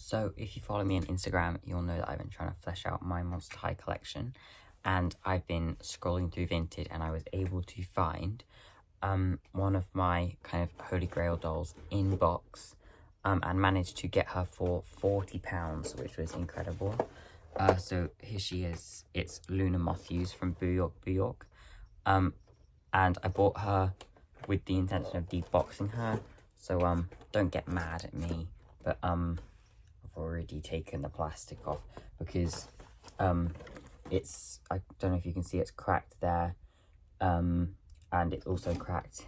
So if you follow me on Instagram, you'll know that I've been trying to flesh out my Monster High collection, and I've been scrolling through Vinted, and I was able to find one of my kind of holy grail dolls in box, and managed to get her for £40, which was incredible. So here she is. It's Luna Mothews from Boo York. And I bought her with the intention of deboxing her, so don't get mad at me, but I've already taken the plastic off because it's, I don't know if you can see, it's cracked there, and it's also cracked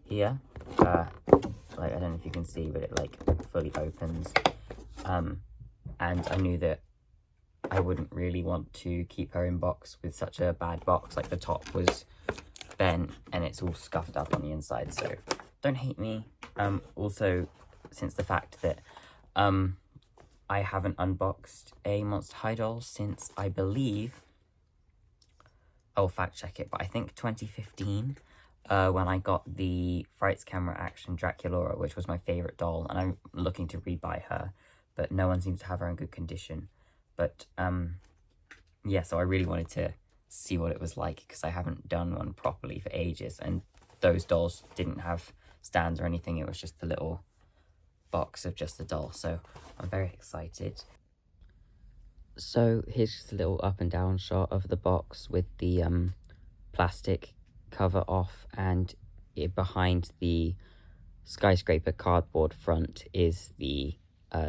here. Like, I don't know if you can see, but it like fully opens, and I knew that I wouldn't really want to keep her in box with such a bad box. Like, the top was bent and it's all scuffed up on the inside, so don't hate me. Also, since the fact that I haven't unboxed a Monster High doll since, I believe, I'll fact check it, but I think 2015, when I got the Frights Camera Action Draculaura, which was my favourite doll, and I'm looking to rebuy her, but no one seems to have her in good condition. But yeah, so I really wanted to see what it was like, because I haven't done one properly for ages, and those dolls didn't have stands or anything. It was just a little box of just the doll, so I'm very excited. So here's just a little up and down shot of the box with the plastic cover off, and behind the skyscraper cardboard front is the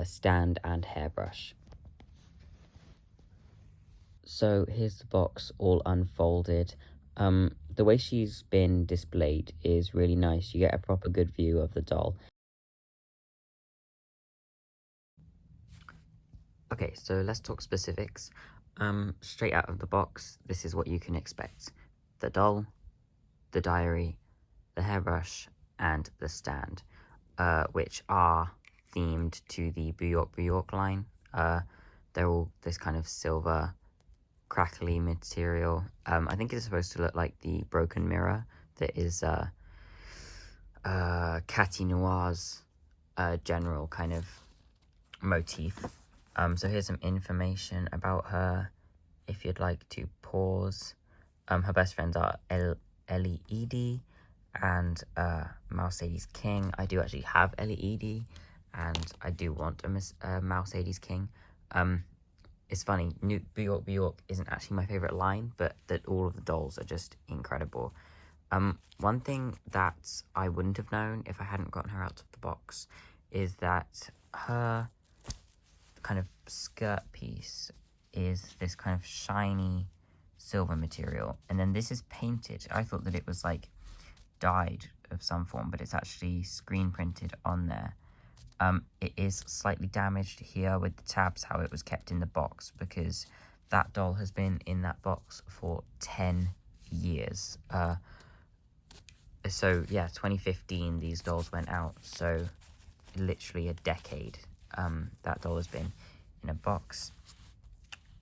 stand and hairbrush. So here's the box all unfolded. The way she's been displayed is really nice. You get a proper good view of the doll. Okay, so let's talk specifics. Straight out of the box, this is what you can expect. The doll, the diary, the hairbrush, and the stand, which are themed to the Boo York line. They're all this kind of silver, crackly material. I think it's supposed to look like the broken mirror that is Catty Noir's general kind of motif. So here's some information about her, if you'd like to pause. Her best friends are Ellie Edie and Mercedes King. I do actually have Ellie Edie, and I do want a Mercedes King. It's funny, Boo York isn't actually my favourite line, but that all of the dolls are just incredible. One thing that I wouldn't have known if I hadn't gotten her out of the box is that her kind of skirt piece is this kind of shiny silver material, and then this is painted. I thought that it was like dyed of some form, but it's actually screen printed on there. It is slightly damaged here with the tabs, how it was kept in the box, because that doll has been in that box for 10 years. So yeah, 2015 these dolls went out, so literally a decade that doll has been in a box.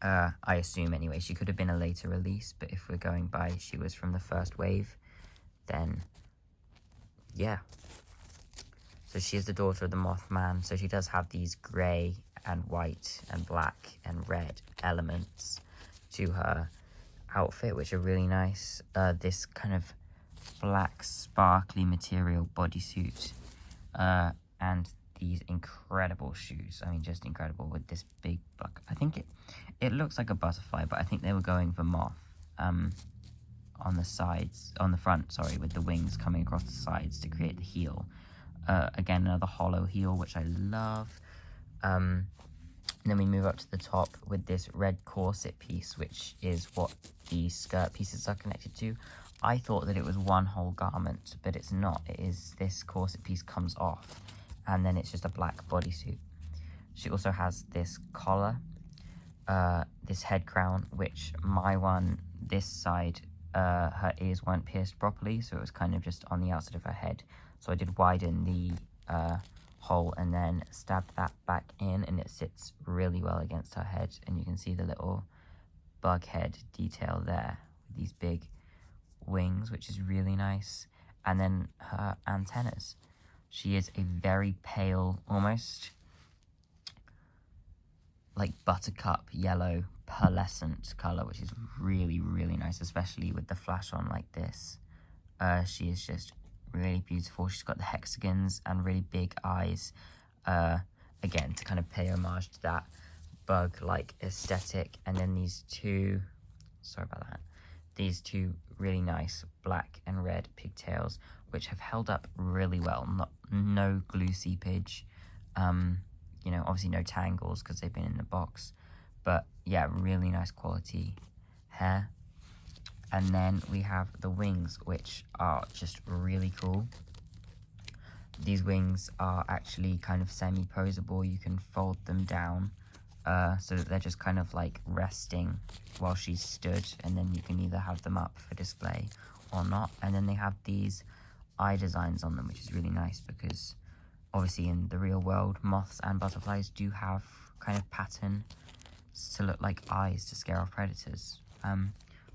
I assume anyway. She could have been a later release, but if we're going by she was from the first wave, then yeah. So she is the daughter of the Mothman, so she does have these grey and white and black and red elements to her outfit, which are really nice. This kind of black sparkly material bodysuit, and these incredible shoes. I mean, just incredible, with this big buck. I think it looks like a butterfly, but I think they were going for moth. On the sides, on the front, sorry, with the wings coming across the sides to create the heel. Again, another hollow heel, which I love. And then we move up to the top with this red corset piece, which is what the skirt pieces are connected to. I thought that it was one whole garment, but it's not. It is, this corset piece comes off, and then it's just a black bodysuit. She also has this collar, this head crown, which my one, this side, her ears weren't pierced properly, so it was kind of just on the outside of her head. So I did widen the hole and then stabbed that back in, and it sits really well against her head, and you can see the little bug head detail there with these big wings, which is really nice. And then her antennas. She is a very pale, almost like buttercup yellow pearlescent color, which is really, really nice, especially with the flash on like this. She is just really beautiful. She's got the hexagons and really big eyes, again, to kind of pay homage to that bug-like aesthetic. And then these two, sorry about that, these two really nice black and red pigtails, which have held up really well. No glue seepage, you know, obviously no tangles because they've been in the box, but yeah, really nice quality hair. And then we have the wings, which are just really cool. These wings are actually kind of semi-posable. You can fold them down so that they're just kind of like resting while she's stood, and then you can either have them up for display or not. And then they have these eye designs on them, which is really nice because obviously in the real world, moths and butterflies do have kind of pattern to look like eyes to scare off predators,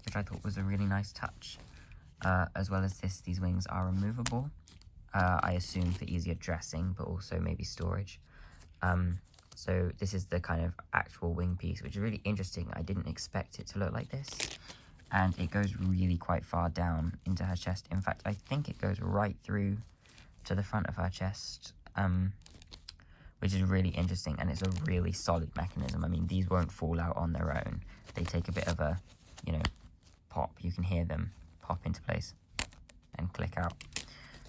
which I thought was a really nice touch. As well as this, these wings are removable, I assume for easier dressing, but also maybe storage. So this is the kind of actual wing piece, which is really interesting. I didn't expect it to look like this. And it goes really quite far down into her chest. In fact, I think it goes right through to the front of her chest, which is really interesting. And it's a really solid mechanism. I mean, these won't fall out on their own. They take a bit of a, you know, pop. You can hear them pop into place and click out.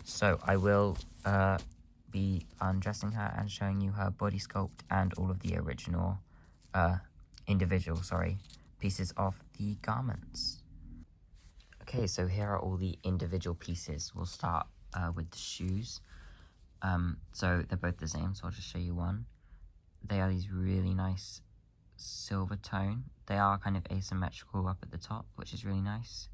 So I will be undressing her and showing you her body sculpt and all of the original individual pieces of the garments. Okay, so here are all the individual pieces. We'll start with the shoes. So they're both the same, so I'll just show you one. They are these really nice silver tone. They are kind of asymmetrical up at the top, which is really nice.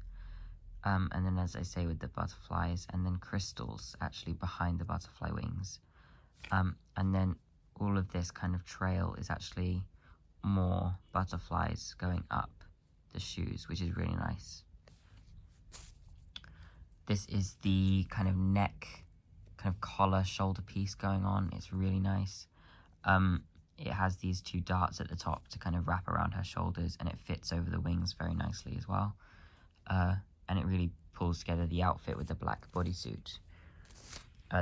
And then, as I say, with the butterflies, and then crystals actually behind the butterfly wings. And then all of this kind of trail is actually more butterflies going up the shoes, which is really nice. This is the kind of neck, kind of collar, shoulder piece going on. It's really nice. It has these two darts at the top to kind of wrap around her shoulders, and it fits over the wings very nicely as well. And it really pulls together the outfit with the black bodysuit.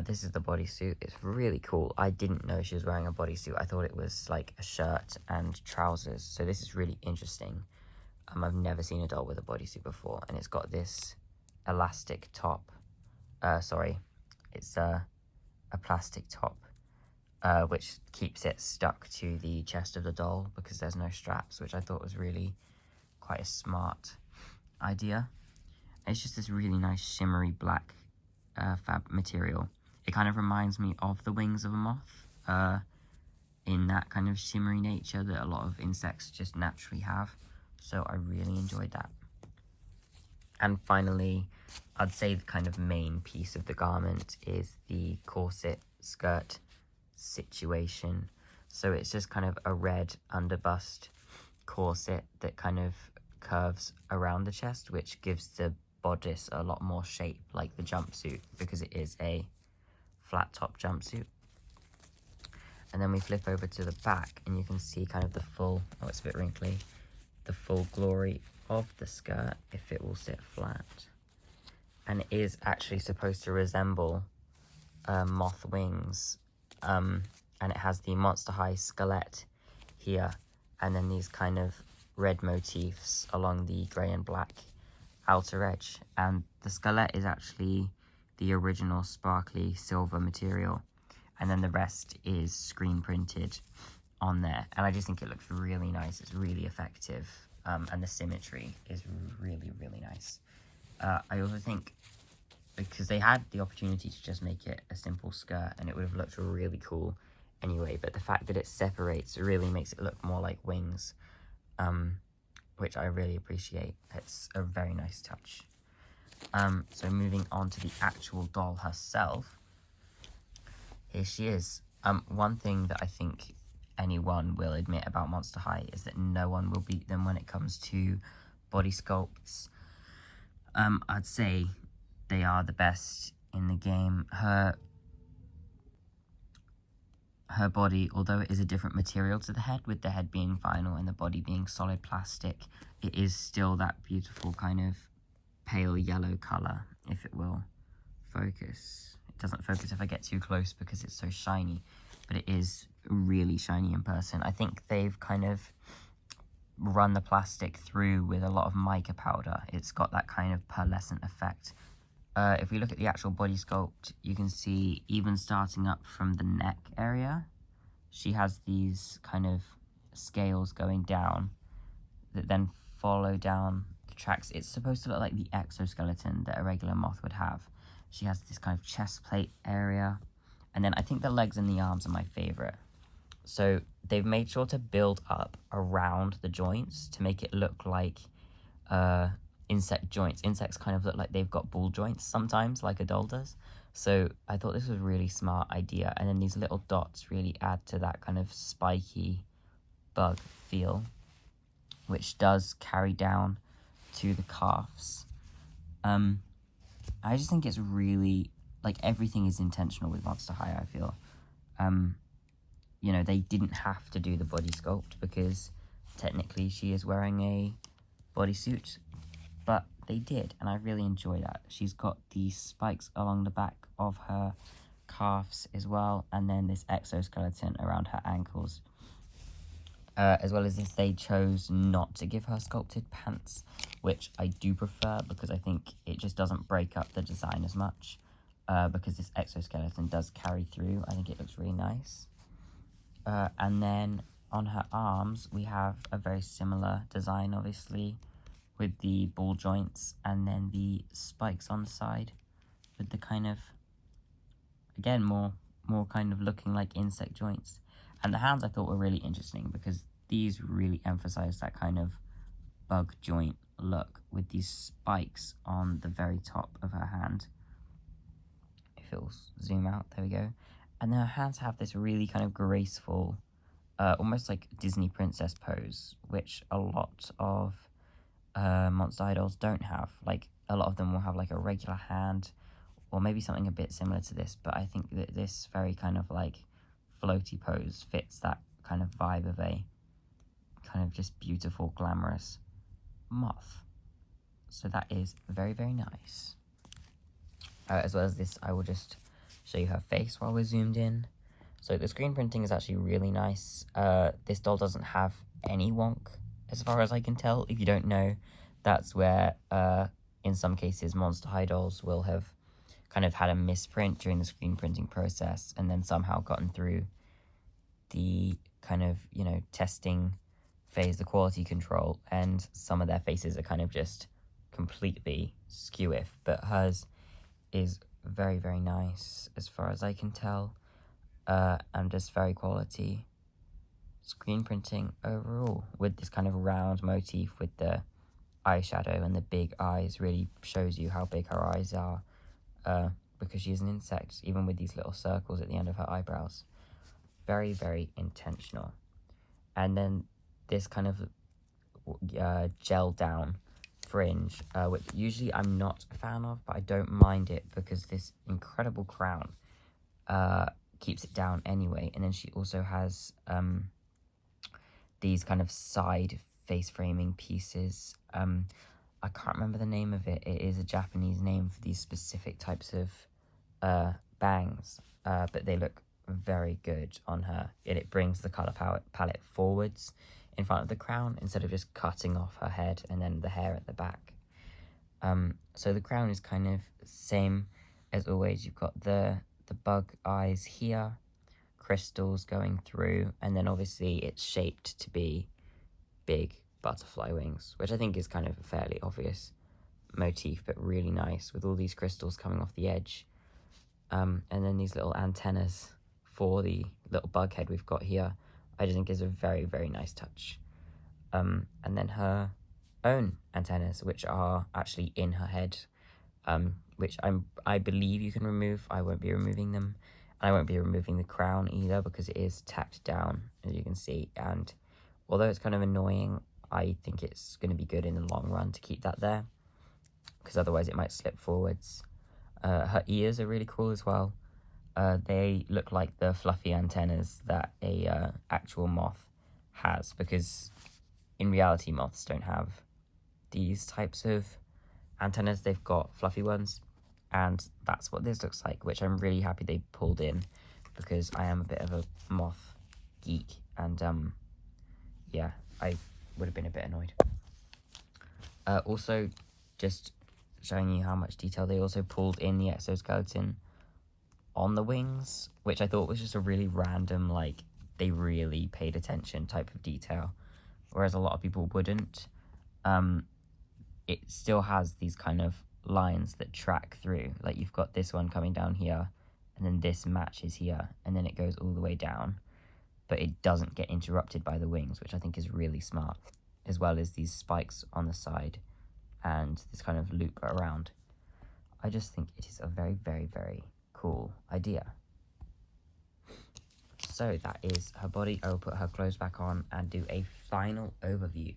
This is the bodysuit. It's really cool. I didn't know she was wearing a bodysuit. I thought it was like a shirt and trousers. So this is really interesting. I've never seen a doll with a bodysuit before. And it's got this elastic top. It's a plastic top, which keeps it stuck to the chest of the doll because there's no straps, which I thought was really quite a smart idea. It's just this really nice shimmery black fab material. It kind of reminds me of the wings of a moth in that kind of shimmery nature that a lot of insects just naturally have. So I really enjoyed that. And finally, I'd say the kind of main piece of the garment is the corset skirt situation. So it's just kind of a red underbust corset that kind of curves around the chest, which gives the bodice a lot more shape like the jumpsuit because it is a flat top jumpsuit. And then we flip over to the back and you can see kind of the full, oh, it's a bit wrinkly, the full glory of the skirt if it will sit flat. And it is actually supposed to resemble moth wings, and it has the Monster High skelet here, and then these kind of red motifs along the grey and black outer edge. And the skelet is actually the original sparkly silver material, and then the rest is screen printed on there. And I just think it looks really nice. It's really effective, and the symmetry is really, really nice. I also think because they had the opportunity to just make it a simple skirt and it would have looked really cool anyway, but the fact that it separates really makes it look more like wings, which I really appreciate. It's a very nice touch. So moving on to the actual doll herself, here she is. One thing that I think anyone will admit about Monster High is that no one will beat them when it comes to body sculpts. I'd say they are the best in the game. Her her body, although it is a different material to the head, with the head being vinyl and the body being solid plastic, it is still that beautiful kind of pale yellow colour, if it will focus. It doesn't focus if I get too close because it's so shiny, but it is really shiny in person. I think they've kind of run the plastic through with a lot of mica powder. It's got that kind of pearlescent effect. If we look at the actual body sculpt, you can see even starting up from the neck area, she has these kind of scales going down that then follow down the tracks. It's supposed to look like the exoskeleton that a regular moth would have. She has this kind of chest plate area, and then I think the legs and the arms are my favorite. So they've made sure to build up around the joints to make it look like insect joints. Insects kind of look like they've got ball joints sometimes, like a doll does. So I thought this was a really smart idea. And then these little dots really add to that kind of spiky bug feel, which does carry down to the calves. I just think it's really, like, everything is intentional with Monster High, I feel. You know, they didn't have to do the body sculpt because technically she is wearing a bodysuit, but they did, and I really enjoy that. She's got these spikes along the back of her calves as well, and then this exoskeleton around her ankles. As well as this, they chose not to give her sculpted pants, which I do prefer because I think it just doesn't break up the design as much. Because this exoskeleton does carry through, I think it looks really nice. And then on her arms, we have a very similar design, obviously, with the ball joints and then the spikes on the side with the kind of, again, more kind of looking like insect joints. And the hands I thought were really interesting because these really emphasize that kind of bug joint look with these spikes on the very top of her hand. If it'll zoom out, there we go. And then her hands have this really kind of graceful, almost like Disney princess pose, which a lot of Monster High dolls don't have. Like, a lot of them will have like a regular hand, or maybe something a bit similar to this, but I think that this very kind of like floaty pose fits that kind of vibe of a kind of just beautiful, glamorous moth. So that is very, very nice. As well as this, I will just show you her face while we're zoomed in. So the screen printing is actually really nice. This doll doesn't have any wonk, as far as I can tell. If you don't know, that's where, in some cases, Monster High dolls will have kind of had a misprint during the screen printing process and then somehow gotten through the kind of, you know, testing phase, the quality control, and some of their faces are kind of just completely skew-if, but hers is very, very nice as far as I can tell, and just very quality screen printing overall, with this kind of round motif with the eyeshadow and the big eyes. Really shows you how big her eyes are, because she's an insect, even with these little circles at the end of her eyebrows. Very, very intentional. And then this kind of gel down fringe, which usually I'm not a fan of, but I don't mind it because this incredible crown keeps it down anyway. And then she also has these kind of side face framing pieces. I can't remember the name of it. It is a Japanese name for these specific types of bangs, but they look very good on her. And it brings the colour palette forwards in front of the crown instead of just cutting off her head and then the hair at the back. So the crown is kind of same as always. You've got the bug eyes here, crystals going through, and then obviously it's shaped to be big butterfly wings, which I think is kind of a fairly obvious motif, but really nice with all these crystals coming off the edge. And then these little antennas for the little bug head we've got here, I just think is a very, very nice touch. And then her own antennas, which are actually in her head, which I believe you can remove. I won't be removing them. I won't be removing the crown either because it is tacked down, as you can see. And although it's kind of annoying, I think it's going to be good in the long run to keep that there, because otherwise it might slip forwards. Her ears are really cool as well. They look like the fluffy antennas that a actual moth has, because in reality moths don't have these types of antennas. They've got fluffy ones, and that's what this looks like, which I'm really happy they pulled in, because I am a bit of a moth geek, and yeah, I would have been a bit annoyed. Also, just showing you how much detail, they also pulled in the exoskeleton on the wings, which I thought was just a really random, like, they really paid attention type of detail, whereas a lot of people wouldn't. It still has these kind of lines that track through, like you've got this one coming down here, and then this matches here, and then it goes all the way down, but it doesn't get interrupted by the wings, which I think is really smart, as well as these spikes on the side and this kind of loop around. I just think it is a very, very, very cool idea. So that is her body. I will put her clothes back on and do a final overview.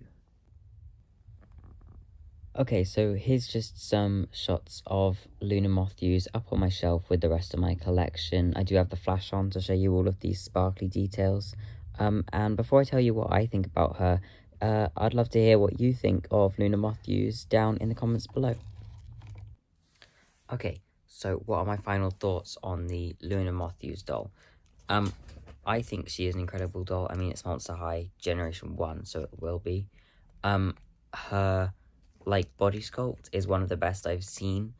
Okay, so here's just some shots of Luna Mothews up on my shelf with the rest of my collection. I do have the flash on to show you all of these sparkly details. And before I tell you what I think about her, I'd love to hear what you think of Luna Mothews down in the comments below. Okay, so what are my final thoughts on the Luna Mothews doll? I think she is an incredible doll. I mean, it's Monster High Generation 1, so it will be. Her like body sculpt is one of the best I've seen.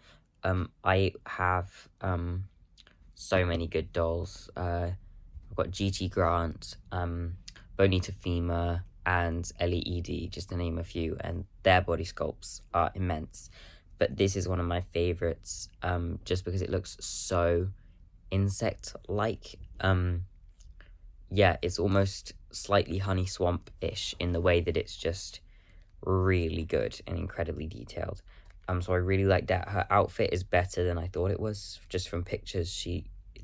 I have so many good dolls. I've got GT Grant, Bonita Fema, and Ellie Edie, just to name a few, and their body sculpts are immense. But this is one of my favorites, just because it looks so insect-like. Yeah, it's almost slightly honey swamp-ish in the way that it's just really good and incredibly detailed. So I really like that. Her outfit is better than I thought it was, just from pictures.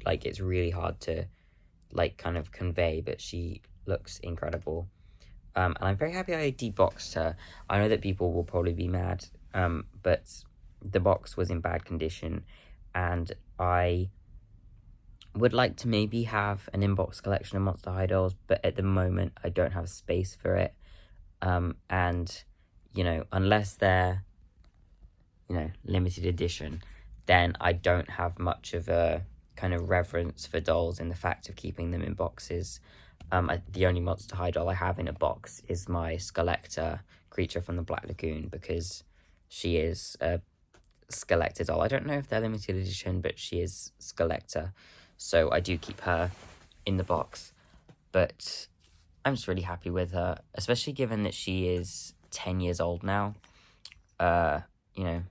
It's really hard to kind of convey, but she looks incredible. And I'm very happy I deboxed her. I know that people will probably be mad, but the box was in bad condition, and I would like to maybe have an inbox collection of Monster High dolls, but at the moment I don't have space for it. And, you know, unless they're, you know, limited edition, then I don't have much of a kind of reverence for dolls in the fact of keeping them in boxes. The only Monster High doll I have in a box is my Skeletor creature from the Black Lagoon, because she is a Skeletor doll. I don't know if they're limited edition, but she is Skeletor, so I do keep her in the box. But I'm just really happy with her, especially given that she is 10 years old now. You know,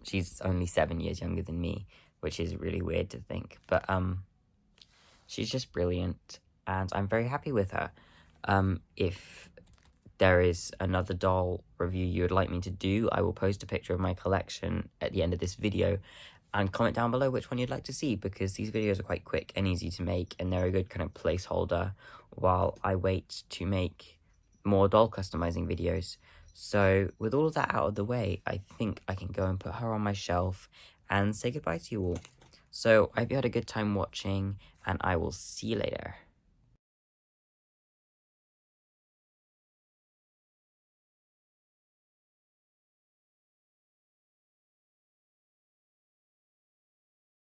she's only 7 years younger than me, which is really weird to think, but she's just brilliant, and I'm very happy with her. If there is another doll review you would like me to do, I will post a picture of my collection at the end of this video, and comment down below which one you'd like to see, because these videos are quite quick and easy to make, and they're a good kind of placeholder while I wait to make more doll customizing videos. So with all of that out of the way, I think I can go and put her on my shelf and say goodbye to you all. So I hope you had a good time watching, and I will see you later.